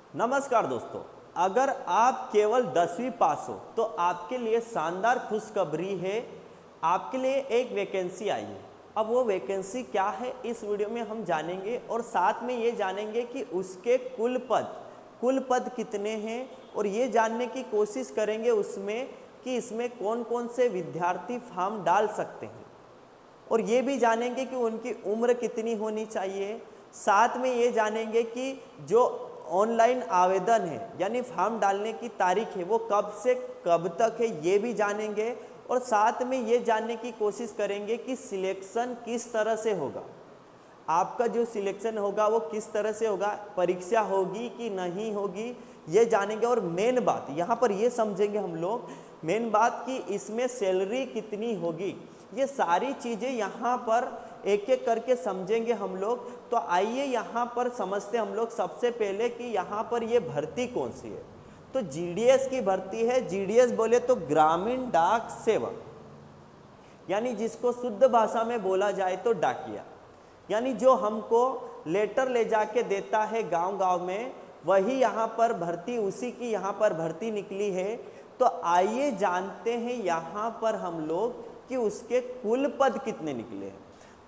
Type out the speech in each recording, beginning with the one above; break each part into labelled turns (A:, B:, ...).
A: नमस्कार दोस्तों, अगर आप केवल 10वीं पास हो तो आपके लिए शानदार खुशखबरी है। आपके लिए एक वैकेंसी आई है। अब वो वैकेंसी क्या है इस वीडियो में हम जानेंगे और साथ में ये जानेंगे कि उसके कुल पद कितने हैं और ये जानने की कोशिश करेंगे उसमें कि इसमें कौन कौन से विद्यार्थी फॉर्म डाल सकते हैं और ये भी जानेंगे कि उनकी उम्र कितनी होनी चाहिए। साथ में ये जानेंगे कि जो ऑनलाइन आवेदन है यानी फॉर्म डालने की तारीख है वो कब से कब तक है, ये भी जानेंगे और साथ में ये जानने की कोशिश करेंगे कि सिलेक्शन किस तरह से होगा। आपका जो सिलेक्शन होगा वो किस तरह से होगा, परीक्षा होगी कि नहीं होगी, ये जानेंगे। और मेन बात यहाँ पर ये समझेंगे हम लोग, मेन बात कि इसमें सैलरी कितनी होगी, ये सारी चीज़ें यहाँ पर एक एक करके समझेंगे हम लोग। तो आइए यहाँ पर समझते हम लोग सबसे पहले कि यहाँ पर ये भर्ती कौन सी है। तो जीडीएस की भर्ती है। जीडीएस बोले तो ग्रामीण डाक सेवक, यानी जिसको शुद्ध भाषा में बोला जाए तो डाकिया, यानी जो हमको लेटर ले जाके देता है गांव गांव में, वही यहाँ पर भर्ती, उसी की यहाँ पर भर्ती निकली है। तो आइए जानते हैं यहाँ पर हम लोग कि उसके कुल पद कितने निकले हैं।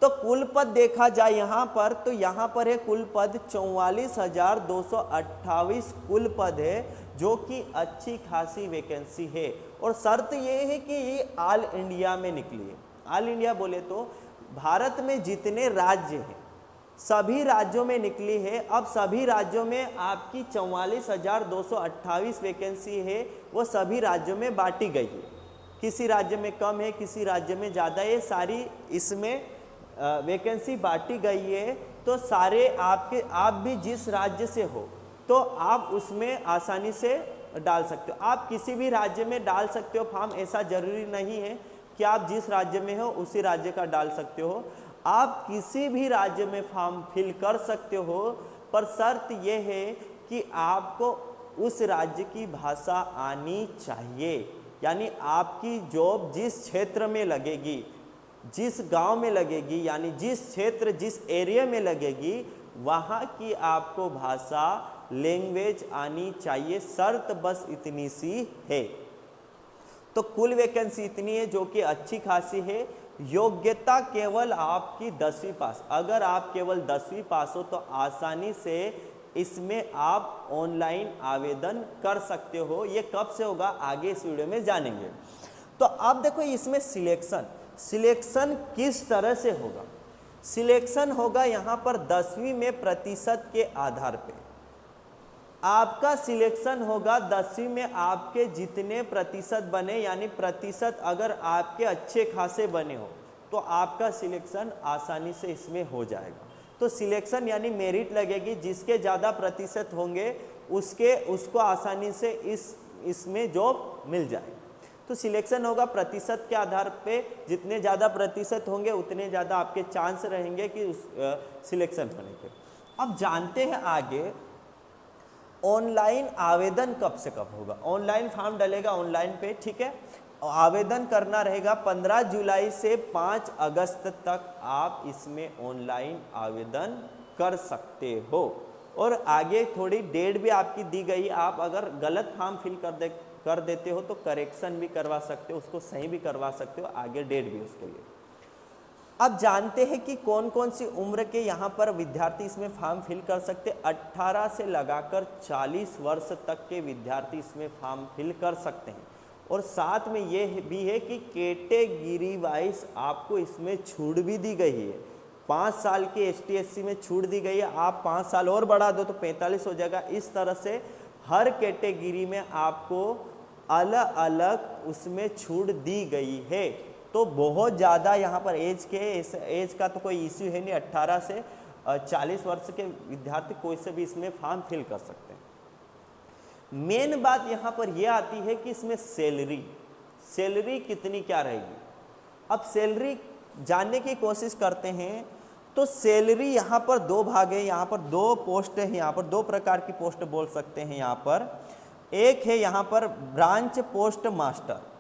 A: तो कुल पद देखा जाए यहाँ पर तो यहाँ पर है कुल पद 44,228 कुल पद है, जो कि अच्छी खासी वैकेंसी है। और शर्त ये है कि ये ऑल इंडिया में निकली है। ऑल इंडिया बोले तो भारत में जितने राज्य हैं सभी राज्यों में निकली है। अब सभी राज्यों में आपकी 44,228 वैकेंसी है, वो सभी राज्यों में बांटी गई है। किसी राज्य में कम है, किसी राज्य में ज़्यादा है, सारी इसमें वैकेंसी बांटी गई है। तो सारे आप भी जिस राज्य से हो तो आप उसमें आसानी से डाल सकते हो। आप किसी भी राज्य में डाल सकते हो फॉर्म, ऐसा जरूरी नहीं है कि आप जिस राज्य में हो उसी राज्य का डाल सकते हो। आप किसी भी राज्य में फॉर्म फिल कर सकते हो, पर शर्त यह है कि आपको उस राज्य की भाषा आनी चाहिए। यानी आपकी जॉब जिस क्षेत्र में लगेगी, जिस गांव में लगेगी, यानी जिस क्षेत्र जिस एरिया में लगेगी, वहाँ की आपको भाषा लैंग्वेज आनी चाहिए। शर्त बस इतनी सी है। तो कुल वैकेंसी इतनी है जो कि अच्छी खासी है। योग्यता केवल आपकी 10वीं पास। अगर आप केवल 10वीं पास हो तो आसानी से इसमें आप ऑनलाइन आवेदन कर सकते हो। ये कब से होगा आगे इस वीडियो में जानेंगे। तो अब देखो इसमें सिलेक्शन किस तरह से होगा। सिलेक्शन होगा यहाँ पर 10वीं में प्रतिशत के आधार पे। आपका सिलेक्शन होगा 10वीं में आपके जितने प्रतिशत बने, यानी प्रतिशत अगर आपके अच्छे खासे बने हो तो आपका सिलेक्शन आसानी से इसमें हो जाएगा। तो सिलेक्शन यानी मेरिट लगेगी, जिसके ज़्यादा प्रतिशत होंगे उसको आसानी से इसमें जॉब मिल जाएगी। तो सिलेक्शन होगा प्रतिशत के आधार पे, जितने ज़्यादा प्रतिशत होंगे उतने ज़्यादा आपके चांस रहेंगे कि सिलेक्शन होने के। अब जानते हैं आगे ऑनलाइन आवेदन कब से कब होगा। ऑनलाइन फॉर्म डलेगा ऑनलाइन पे, ठीक है। आवेदन करना रहेगा 15 जुलाई से 5 अगस्त तक आप इसमें ऑनलाइन आवेदन कर सकते हो। और आगे थोड़ी डेट भी आपकी दी गई, आप अगर गलत फॉर्म फिल कर देते हो तो करेक्शन भी करवा सकते हो, उसको सही भी करवा सकते हो, आगे डेट भी उसके लिए। अब जानते हैं कि कौन कौन सी उम्र के यहाँ पर विद्यार्थी इसमें फॉर्म फिल कर सकते। 18 से लगाकर 40 वर्ष तक के विद्यार्थी इसमें फॉर्म फिल कर सकते हैं। और साथ में ये भी है कि कैटेगरी वाइज आपको इसमें छूट भी दी गई है। 5 साल के ST/SC में छूट दी गई है, आप 5 साल और बढ़ा दो तो 45 हो जाएगा। इस तरह से हर कैटेगरी में आपको अलग अलग उसमें छूट दी गई है। तो बहुत ज़्यादा यहाँ पर एज का तो कोई इश्यू है नहीं। 18 से 40 वर्ष के विद्यार्थी कोई से भी इसमें फॉर्म फिल कर सकते हैं। मेन बात यहाँ पर यह आती है कि इसमें सैलरी कितनी क्या रहेगी। अब सैलरी जानने की कोशिश करते हैं। तो सैलरी यहाँ पर दो भाग है, यहाँ पर 2 पोस्ट है, यहाँ पर 2 प्रकार की पोस्ट बोल सकते हैं। यहाँ पर एक है यहाँ पर branch post master.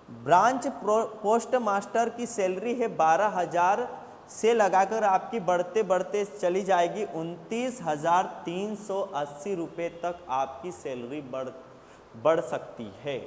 A: Branch post master की सैलरी है 12,000 से लगाकर आपकी बढ़ते बढ़ते चली जाएगी 29,380 रुपये तक आपकी सैलरी बढ़ सकती है,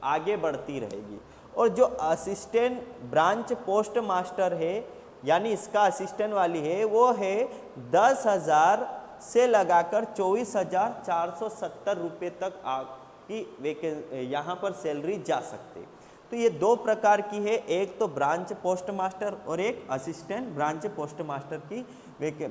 A: आगे बढ़ती रहेगी। और जो असिस्टेंट ब्रांच पोस्ट मास्टर है, यानी इसका असिस्टेंट वाली है, वो है 10,000 से लगाकर 24,470 रुपये तक आपकी यहाँ पर सैलरी जा सकती है। तो ये दो प्रकार की है, एक तो ब्रांच पोस्ट मास्टर और एक असिस्टेंट ब्रांच पोस्ट मास्टर की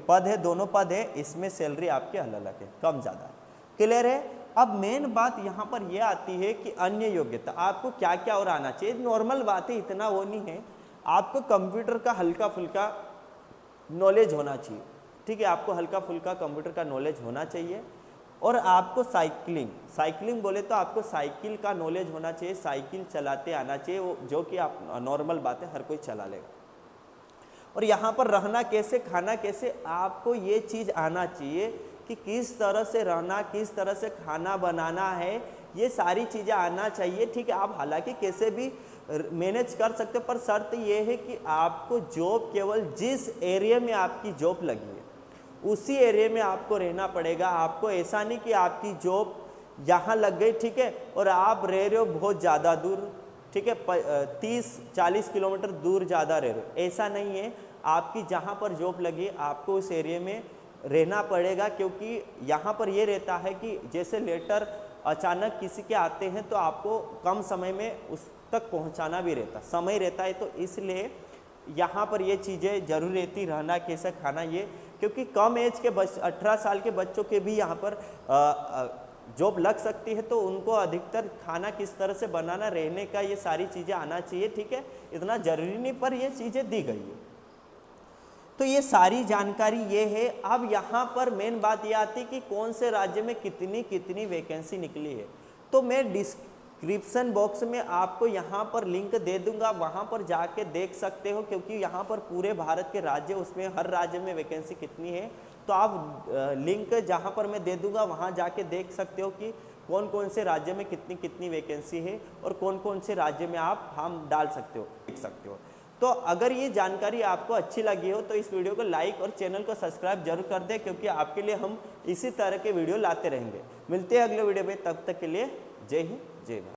A: पद है, दोनों पद है, इसमें सैलरी आपके अलग अलग है, कम ज़्यादा है। क्लियर है? अब मेन बात यहाँ पर यह आती है कि अन्य योग्यता आपको क्या क्या और आना चाहिए। नॉर्मल बात है, इतना वो नहीं है। आपको कंप्यूटर का हल्का फुल्का नॉलेज होना चाहिए, ठीक है, आपको हल्का फुल्का कंप्यूटर का नॉलेज होना चाहिए। और आपको साइकिलिंग बोले तो आपको साइकिल का नॉलेज होना चाहिए, साइकिल चलाते आना चाहिए, वो जो कि आप नॉर्मल बात है, हर कोई चला लेगा। और यहाँ पर रहना कैसे, खाना कैसे, आपको ये चीज़ आना चाहिए कि किस तरह से रहना, किस तरह से खाना बनाना है, ये सारी चीज़ें आना चाहिए, ठीक है। आप हालांकि कैसे भी मैनेज कर सकते हो, पर शर्त ये है कि आपको जॉब केवल जिस एरिया में आपकी जॉब लगी है उसी एरिया में आपको रहना पड़ेगा। आपको ऐसा नहीं कि आपकी जॉब यहाँ लग गई, ठीक है, और आप रह रहे हो बहुत ज़्यादा दूर, ठीक है, 30-40 किलोमीटर दूर ज़्यादा रह रहे हो, ऐसा नहीं है। आपकी जहाँ पर जॉब लगी आपको उस एरिया में रहना पड़ेगा, क्योंकि यहाँ पर ये रहता है कि जैसे लेटर अचानक किसी के आते हैं तो आपको कम समय में उस तक पहुँचाना भी रहता, समय रहता है, तो इसलिए यहाँ पर ये चीज़ें जरूर रहती, रहना कैसे, खाना ये, क्योंकि कम एज के 18 साल के बच्चों के भी यहाँ पर जॉब लग सकती है, तो उनको अधिकतर खाना किस तरह से बनाना, रहने का, ये सारी चीज़ें आना चाहिए, ठीक है। इतना जरूरी नहीं, पर ये चीज़ें दी गई है। तो ये सारी जानकारी ये है। अब यहाँ पर मेन बात ये आती है कि कौन से राज्य में कितनी कितनी वैकेंसी निकली है। तो मैं डिस्क्रिप्शन बॉक्स में आपको यहाँ पर लिंक दे दूंगा, वहाँ पर जाके देख सकते हो, क्योंकि यहाँ पर पूरे भारत के राज्य, उसमें हर राज्य में वैकेंसी कितनी है, तो आप लिंक जहाँ पर मैं दे दूंगा वहाँ जाके देख सकते हो कि कौन कौन से राज्य में कितनी कितनी वैकेंसी है और कौन कौन से राज्य में आप फॉर्म डाल सकते हो, देख सकते हो। तो अगर ये जानकारी आपको अच्छी लगी हो तो इस वीडियो को लाइक और चैनल को सब्सक्राइब जरूर कर दें, क्योंकि आपके लिए हम इसी तरह के वीडियो लाते रहेंगे। मिलते हैं अगले वीडियो में, तब तक के लिए जय हिंद, जय भारत।